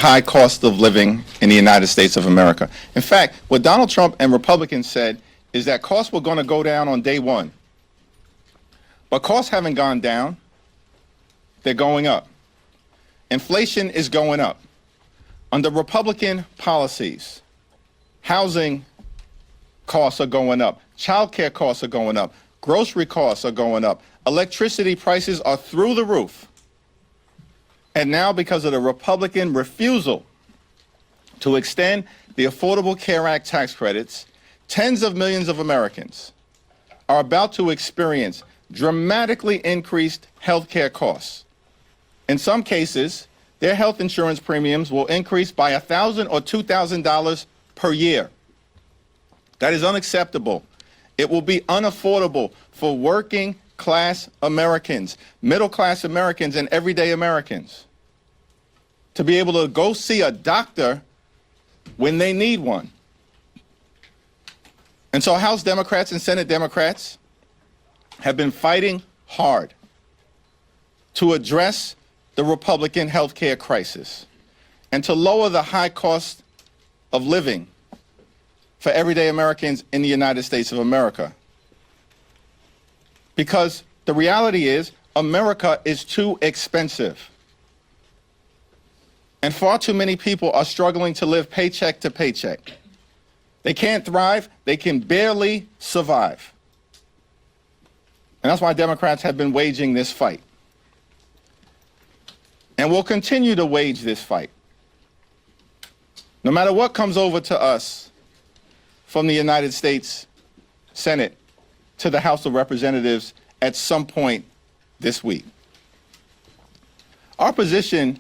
high cost of living in the United States of America. In fact, what Donald Trump and Republicans said is that costs were going to go down on day one. But costs haven't gone down. They're going up. Inflation is going up. Under Republican policies, housing costs are going up. Child care costs are going up. Grocery costs are going up. Electricity prices are through the roof. And now, because of the Republican refusal to extend the Affordable Care Act tax credits, tens of millions of Americans are about to experience dramatically increased health care costs. In some cases, their health insurance premiums will increase by $1,000 or $2,000 per year. That is unacceptable. It will be unaffordable for working class Americans, middle class Americans, and everyday Americans to be able to go see a doctor when they need one. And so House Democrats and Senate Democrats have been fighting hard to address the Republican health care crisis and to lower the high cost of living for everyday Americans in the United States of America. Because the reality is, America is too expensive. And far too many people are struggling to live paycheck to paycheck. They can't thrive, they can barely survive. And that's why Democrats have been waging this fight. And we'll continue to wage this fight. No matter what comes over to us from the United States Senate to the House of Representatives at some point this week. Our position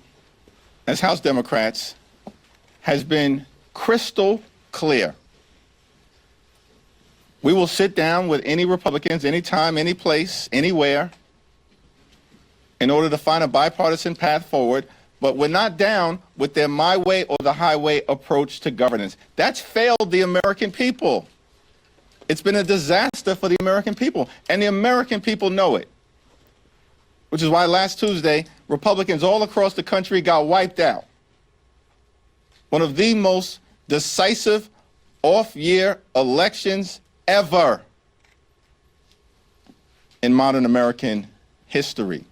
as House Democrats has been crystal clear. We will sit down with any Republicans, anytime, any place, anywhere, in order to find a bipartisan path forward, but we're not down with their my way or the highway approach to governance. That's failed the American people. It's been a disaster for the American people, and the American people know it. Which is why last Tuesday, Republicans all across the country got wiped out. One of the most decisive off-year elections ever in modern American history.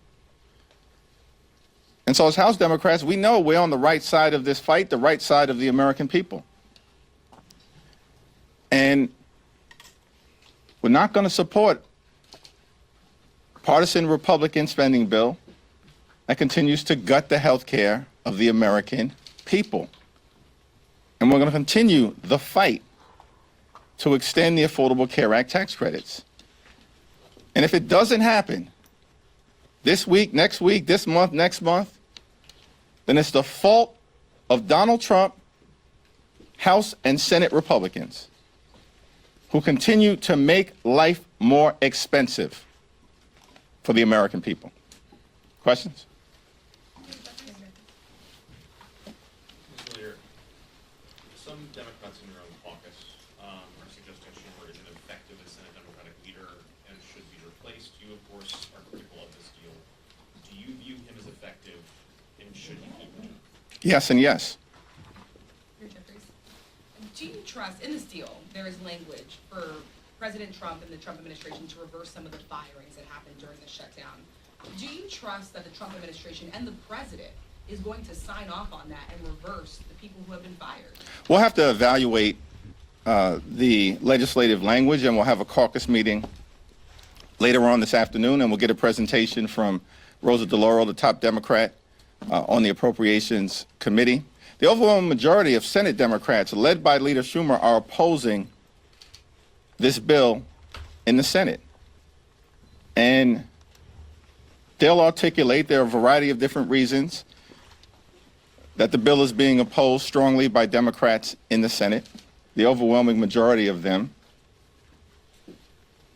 And so as House Democrats, we know we're on the right side of this fight, the right side of the American people. And we're not going to support a partisan Republican spending bill that continues to gut the health care of the American people. And we're going to continue the fight to extend the Affordable Care Act tax credits. And if it doesn't happen this week, next week, this month, next month, then it's the fault of Donald Trump, House and Senate Republicans, who continue to make life more expensive for the American people. Questions? Mr. Leader, some Democrats in your own caucus are suggesting Schumer is ineffective as Senate Democratic leader and should be replaced. You, of course, are critical of this deal. Do you view him as effective, and should he keep him? Yes and yes. Jeffries, do you trust, in this deal, there is language for President Trump and the Trump administration to reverse some of the firings that happened during the shutdown? Do you trust that the Trump administration and the president is going to sign off on that and reverse the people who have been fired? We'll have to evaluate the legislative language, and we'll have a caucus meeting later on this afternoon, and we'll get a presentation from Rosa DeLauro, the top Democrat on the Appropriations Committee. The overwhelming majority of Senate Democrats, led by Leader Schumer, are opposing this bill in the Senate. And they'll articulate, there are a variety of different reasons that the bill is being opposed strongly by Democrats in the Senate, the overwhelming majority of them.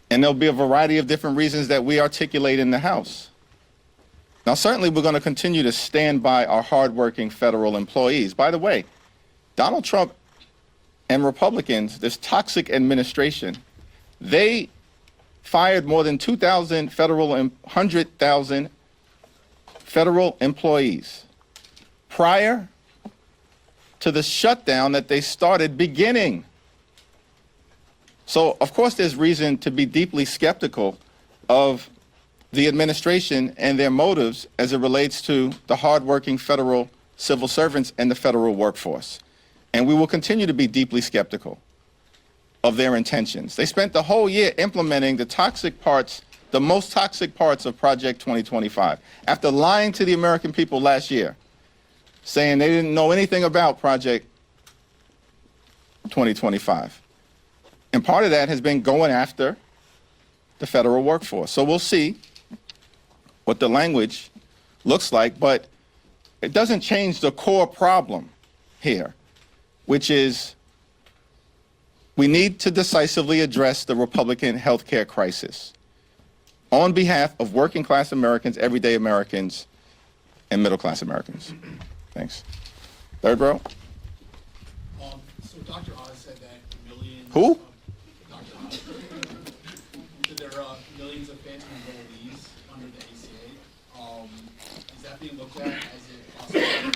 And there'll be a variety of different reasons that we articulate in the House. Now, certainly we're going to continue to stand by our hardworking federal employees. By the way, Donald Trump and Republicans, this toxic administration, they fired more than 100,000 federal employees prior to the shutdown that they started beginning. So, of course, there's reason to be deeply skeptical of the administration and their motives as it relates to the hardworking federal civil servants and the federal workforce. And we will continue to be deeply skeptical of their intentions. They spent the whole year implementing the toxic parts, the most toxic parts of Project 2025, after lying to the American people last year, saying they didn't know anything about Project 2025. And part of that has been going after the federal workforce. So we'll see what the language looks like, but it doesn't change the core problem here, which is we need to decisively address the Republican health care crisis on behalf of working class Americans, everyday Americans, and middle class Americans. Thanks. Third row. So Dr. Oz said that millions. Who? Dr. Oz said there are millions of phantom enrollees under the ACA. Is that being looked at as it possibly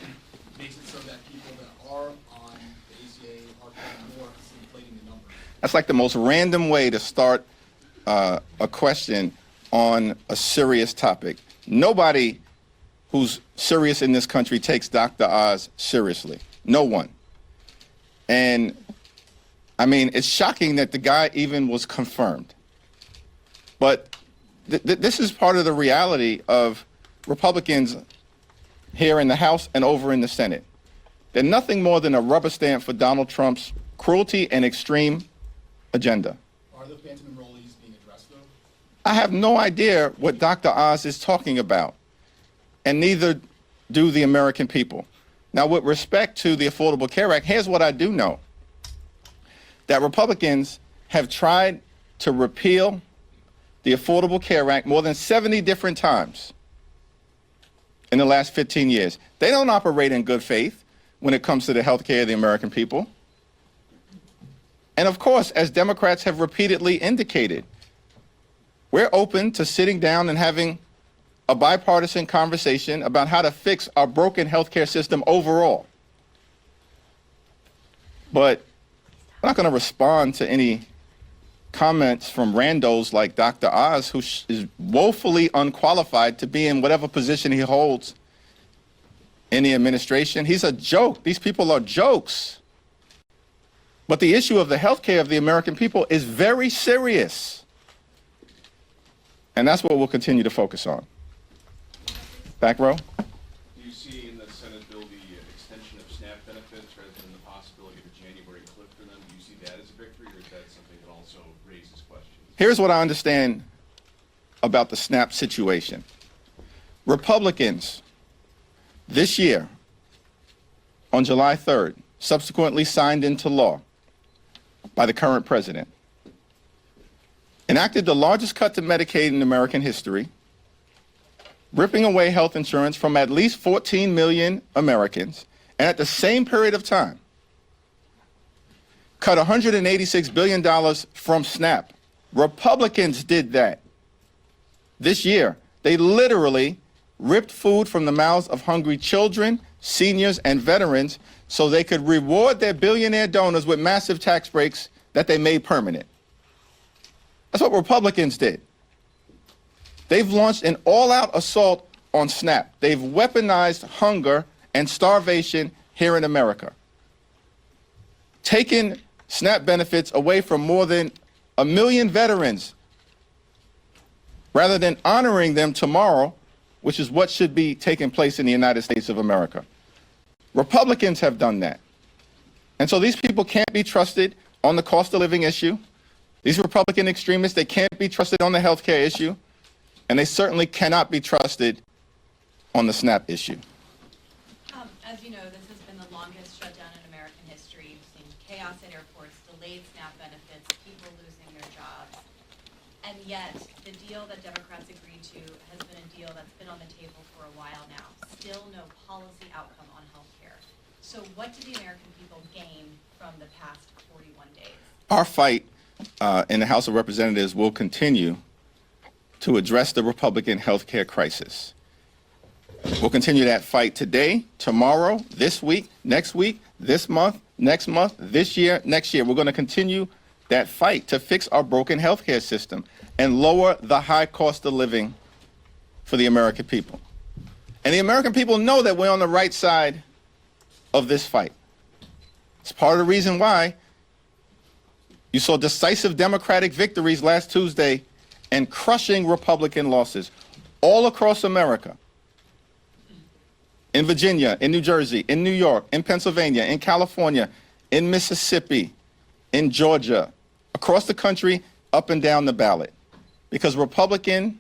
makes it so that people that are on the ACA are paying more, because it's inflating the numbers? That's like the most random way to start a question on a serious topic. Nobody who's serious in this country takes Dr. Oz seriously. No one. And I mean, it's shocking that the guy even was confirmed. But this is part of the reality of Republicans here in the House and over in the Senate. They're nothing more than a rubber stamp for Donald Trump's cruelty and extreme agenda. Are the phantom enrollees being addressed, though? I have no idea what Dr. Oz is talking about, and neither do the American people. Now, with respect to the Affordable Care Act, here's what I do know. That Republicans have tried to repeal the Affordable Care Act more than 70 different times in the last 15 years. They don't operate in good faith when it comes to the health care of the American people. And of course, as Democrats have repeatedly indicated, we're open to sitting down and having a bipartisan conversation about how to fix our broken healthcare system overall. But I'm not going to respond to any comments from randos like Dr. Oz, who is woefully unqualified to be in whatever position he holds in the administration. He's a joke. These people are jokes. But the issue of the health care of the American people is very serious. And that's what we'll continue to focus on. Back row. Do you see in the Senate bill the extension of SNAP benefits rather than the possibility of a January cliff for them? Do you see that as a victory, or is that something that also raises questions? Here's what I understand about the SNAP situation. Republicans this year, on July 3rd, subsequently signed into law by the current president, enacted the largest cut to Medicaid in American history, ripping away health insurance from at least 14 million Americans, and at the same period of time, cut $186 billion from SNAP. Republicans did that this year. They literally ripped food from the mouths of hungry children, seniors, and veterans so they could reward their billionaire donors with massive tax breaks that they made permanent. That's what Republicans did. They've launched an all-out assault on SNAP. They've weaponized hunger and starvation here in America, taken SNAP benefits away from more than 1 million veterans rather than honoring them tomorrow, which is what should be taking place in the United States of America. Republicans have done that. And so these people can't be trusted on the cost of living issue. These Republican extremists, they can't be trusted on the health care issue. And they certainly cannot be trusted on the SNAP issue. As you know, this has been the longest shutdown in American history. We've seen chaos at airports, delayed SNAP benefits, people losing their jobs. And yet, the deal that Democrats agreed to has been a deal that's been on the table for a while now. Still no policy outcome on health care. So what do the American people gain from the past 41 days? Our fight in the House of Representatives will continue to address the Republican health care crisis. We'll continue that fight today, tomorrow, this week, this month, next month, this year, next year. We're going to continue that fight to fix our broken healthcare system and lower the high cost of living for the American people. And the American people know that we're on the right side of this fight. It's part of the reason why you saw decisive Democratic victories last Tuesday and crushing Republican losses all across America. In Virginia, in New Jersey, in New York, in Pennsylvania, in California, in Mississippi, in Georgia, across the country, up and down the ballot. Because Republican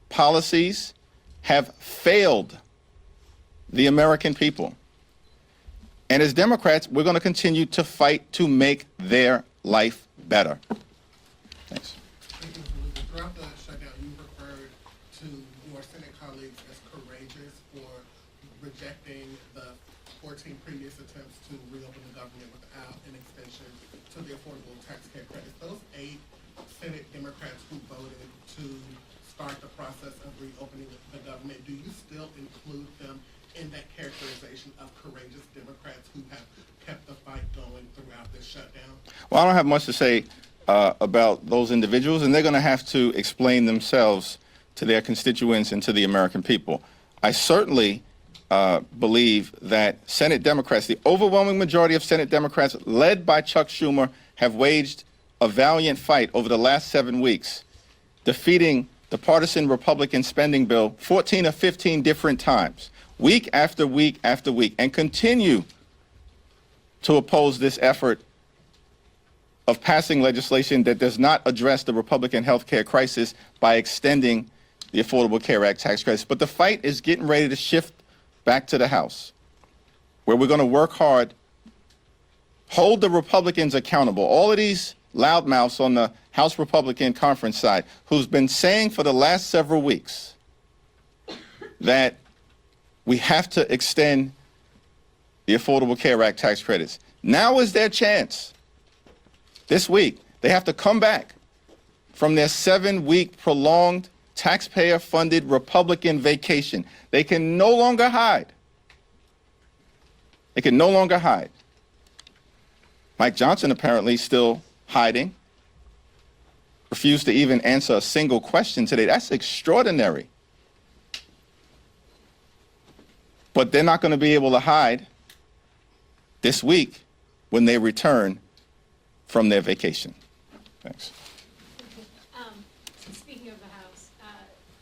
policies have failed the American people. And as Democrats, we're going to continue to fight to make their life better. Thanks. Throughout the shutdown, you referred to your Senate colleagues as courageous for rejecting the 14 previous attempts to reopen the government without an extension to the affordable tax care credits. Those 8 Senate Democrats who voted to start the process of reopening the government, do you still include them in that characterization of courageous Democrats who have kept the fight going throughout this shutdown? Well, I don't have much to say about those individuals, and they're going to have to explain themselves to their constituents and to the American people. I certainly believe that Senate Democrats, the overwhelming majority of Senate Democrats, led by Chuck Schumer, have waged a valiant fight over the last 7 weeks, defeating the partisan Republican spending bill 14 or 15 different times, week after week after week, and continue to oppose this effort of passing legislation that does not address the Republican health care crisis by extending the Affordable Care Act tax credits. But the fight is getting ready to shift back to the House, where we're going to work hard, hold the Republicans accountable. All of these loudmouths on the House Republican conference side who's been saying for the last several weeks that we have to extend the Affordable Care Act tax credits. Now is their chance. This week, they have to come back from their 7-week prolonged taxpayer-funded Republican vacation. They can no longer hide. They can no longer hide. Mike Johnson apparently still hiding. Refused to even answer a single question today. That's extraordinary. But they're not going to be able to hide this week when they return from their vacation. Thanks. Speaking of the House,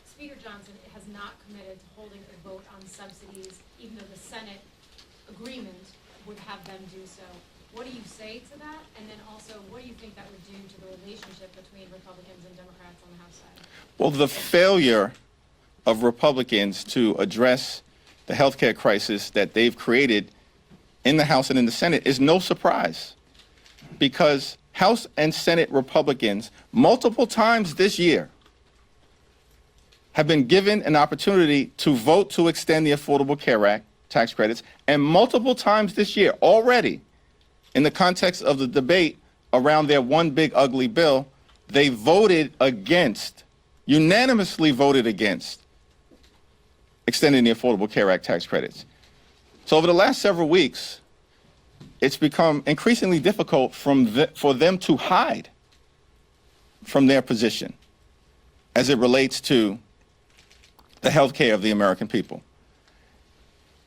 Speaker Johnson has not committed to holding a vote on subsidies, even though the Senate agreement would have them do so. What do you say to that? And then also, what do you think that would do to the relationship between Republicans and Democrats on the House side? Well, the failure of Republicans to address the healthcare crisis that they've created in the House and in the Senate is no surprise, because House and Senate Republicans multiple times this year have been given an opportunity to vote to extend the Affordable Care Act tax credits, and multiple times this year already, in the context of the debate around their one big ugly bill, they voted against, unanimously voted against, extending the Affordable Care Act tax credits. So over the last several weeks, it's become increasingly difficult for them to hide from their position as it relates to the health care of the American people.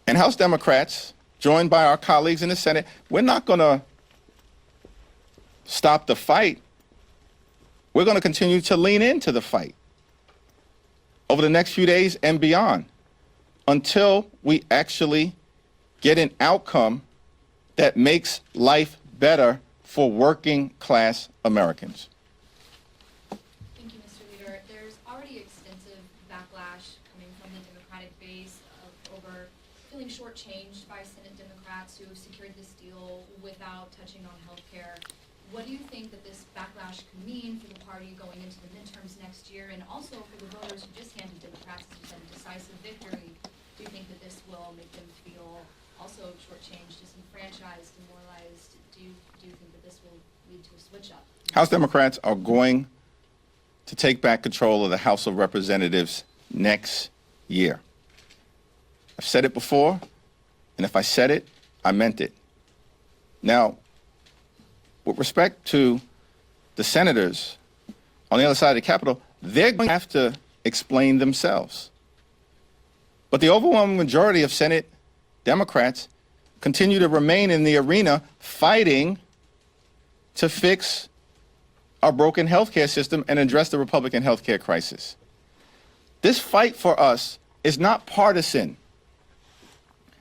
And House Democrats, joined by our colleagues in the Senate, we're not going to stop the fight. We're going to continue to lean into the fight over the next few days and beyond until we actually get an outcome that makes life better for working class Americans. Thank you, Mr. Leader. There's already extensive backlash coming from the Democratic base over feeling shortchanged by Senate Democrats who have secured this deal without touching on health care. What do you think that this backlash could mean for the party going into the midterms next year, and also for the voters who just handed Democrats, as you said, a decisive victory? Do you think that this will make them feel also shortchanged, disenfranchised, demoralized? Do you think that this will lead to a switch up? House Democrats are going to take back control of the House of Representatives next year. I've said it before, and if I said it, I meant it. Now, with respect to the senators on the other side of the Capitol, they're going to have to explain themselves. But the overwhelming majority of Senate Democrats continue to remain in the arena fighting to fix our broken healthcare system and address the Republican healthcare crisis. This fight for us is not partisan.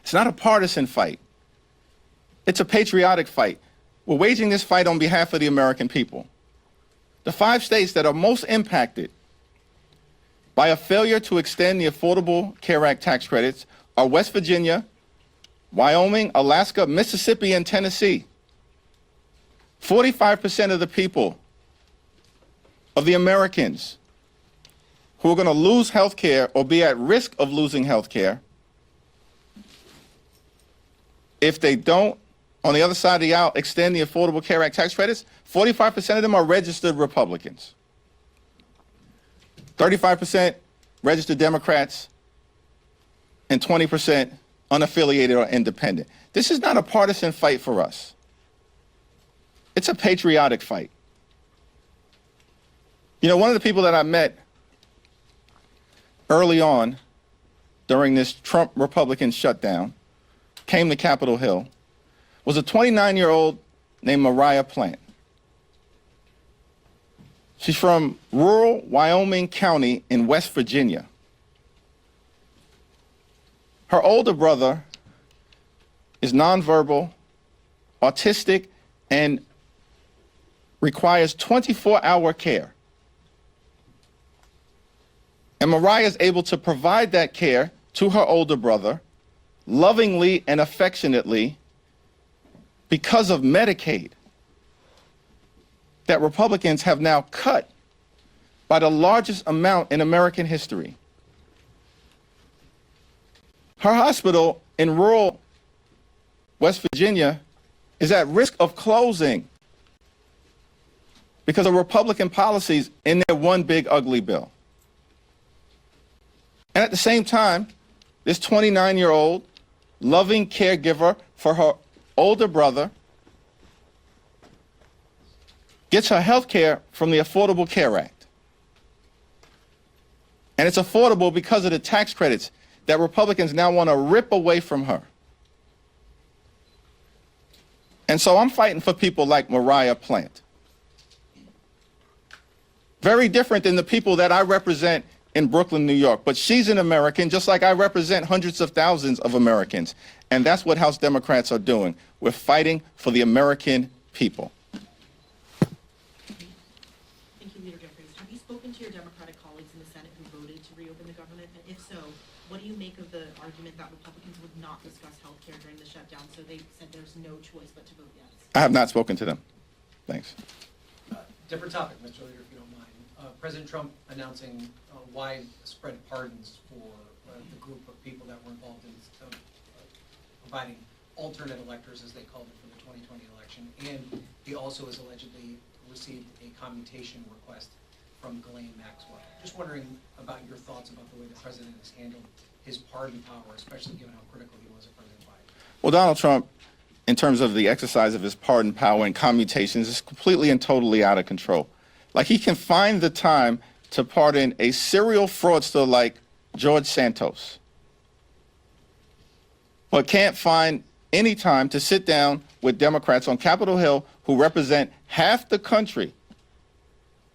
It's not a partisan fight. It's a patriotic fight. We're waging this fight on behalf of the American people. The 5 states that are most impacted by a failure to extend the Affordable Care Act tax credits are West Virginia, Wyoming, Alaska, Mississippi, and Tennessee. 45% of the people, of the Americans who are going to lose health care or be at risk of losing health care if they don't, on the other side of the aisle, extend the Affordable Care Act tax credits, 45% of them are registered Republicans. 35% registered Democrats, and 20% unaffiliated or independent. This is not a partisan fight for us. It's a patriotic fight. You know, one of the people that I met early on during this Trump Republican shutdown, came to Capitol Hill, was a 29-year-old named Mariah Plant. She's from rural Wyoming County in West Virginia. Her older brother is nonverbal, autistic, and requires 24-hour care. And Mariah is able to provide that care to her older brother lovingly and affectionately because of Medicaid that Republicans have now cut by the largest amount in American history. Her hospital in rural West Virginia is at risk of closing because of Republican policies in their one big ugly bill. And at the same time, this 29-year-old loving caregiver for her older brother gets her health care from the Affordable Care Act. And it's affordable because of the tax credits that Republicans now want to rip away from her. And so I'm fighting for people like Mariah Plant. Very different than the people that I represent in Brooklyn, New York. But she's an American, just like I represent hundreds of thousands of Americans. And that's what House Democrats are doing. We're fighting for the American people. Thank you, Leader Jeffries. Have you spoken to your Democratic colleagues in the Senate who voted to reopen the government? And if so, what do you make of the argument that Republicans would not discuss health care during the shutdown, so they said there's no choice but to vote yes? I have not spoken to them. Thanks. Different topic, Mr. Leader, if you don't mind. President Trump announcing widespread pardons for the group of people that were involved in providing alternate electors, as they called it, for the 2020 election. And he also has allegedly received a commutation request from Ghislaine Maxwell. Just wondering about your thoughts about the way the president has handled his pardon power, especially given how critical he was of President Biden. Well, Donald Trump, in terms of the exercise of his pardon power and commutations, is completely and totally out of control. Like, he can find the time to pardon a serial fraudster like George Santos, but can't find any time to sit down with Democrats on Capitol Hill who represent half the country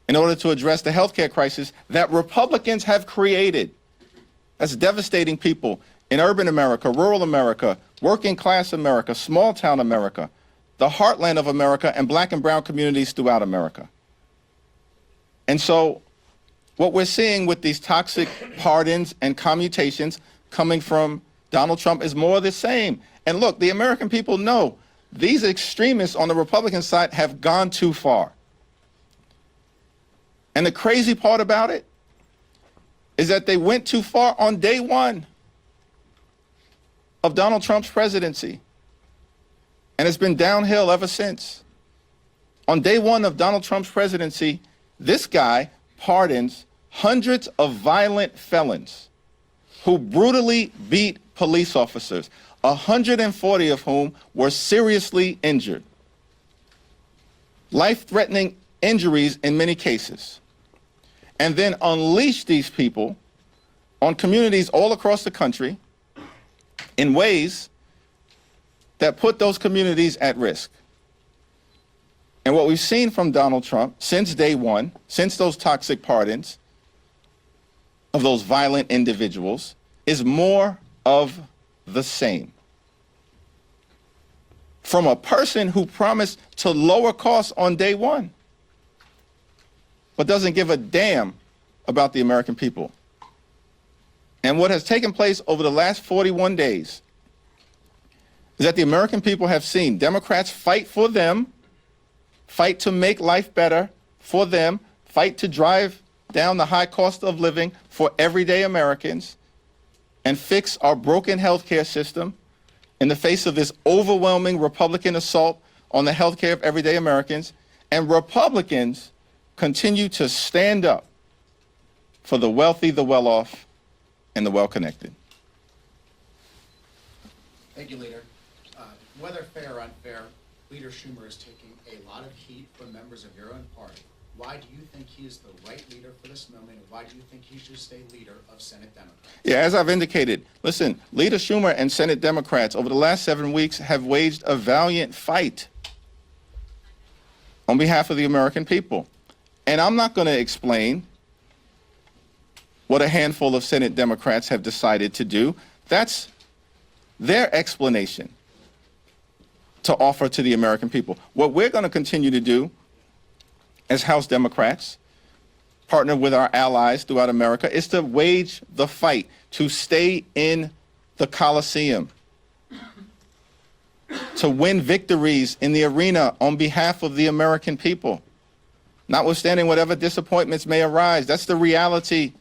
in order to address the healthcare crisis that Republicans have created. That's devastating people in urban America, rural America, working class America, small town America, the heartland of America, and black and brown communities throughout America. And so what we're seeing with these toxic pardons and commutations coming from Donald Trump is more of the same. And look, the American people know these extremists on the Republican side have gone too far. And the crazy part about it is that they went too far on day one of Donald Trump's presidency. And it's been downhill ever since. On day one of Donald Trump's presidency, this guy pardons hundreds of violent felons who brutally beat police officers, 140 of whom were seriously injured. Life-threatening injuries in many cases. And then unleash these people on communities all across the country in ways that put those communities at risk. And what we've seen from Donald Trump since day one, since those toxic pardons of those violent individuals, is more of the same. From a person who promised to lower costs on day one, but doesn't give a damn about the American people. And what has taken place over the last 41 days is that the American people have seen Democrats fight for them, fight to make life better for them, fight to drive down the high cost of living for everyday Americans, and fix our broken healthcare system in the face of this overwhelming Republican assault on the healthcare of everyday Americans. And Republicans continue to stand up for the wealthy, the well-off, and the well-connected. Thank you, Leader. Whether fair or unfair, Leader Schumer is taking a lot of heat from members of your own party. Why do you think he is the right leader for this moment, and why do you think he should stay leader of Senate Democrats? Yeah, as I've indicated, listen, Leader Schumer and Senate Democrats over the last 7 weeks have waged a valiant fight on behalf of the American people. And I'm not going to explain what a handful of Senate Democrats have decided to do. That's their explanation to offer to the American people. What we're going to continue to do as House Democrats, partner with our allies throughout America, is to wage the fight, to stay in the Coliseum, to win victories in the arena on behalf of the American people, notwithstanding whatever disappointments may arise. That's the reality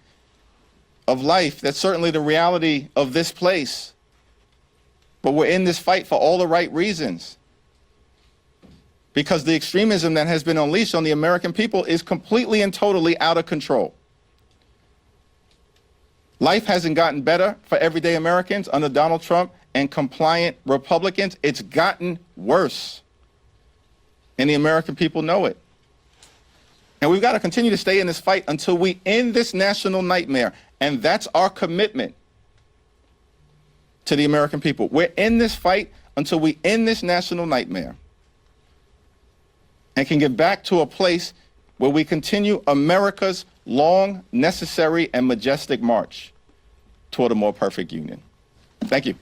of life. That's certainly the reality of this place. But we're in this fight for all the right reasons, because the extremism that has been unleashed on the American people is completely and totally out of control. Life hasn't gotten better for everyday Americans under Donald Trump and compliant Republicans. It's gotten worse. And the American people know it. And we've got to continue to stay in this fight until we end this national nightmare. And that's our commitment to the American people. We're in this fight until we end this national nightmare and can get back to a place where we continue America's long, necessary, and majestic march toward a more perfect union. Thank you.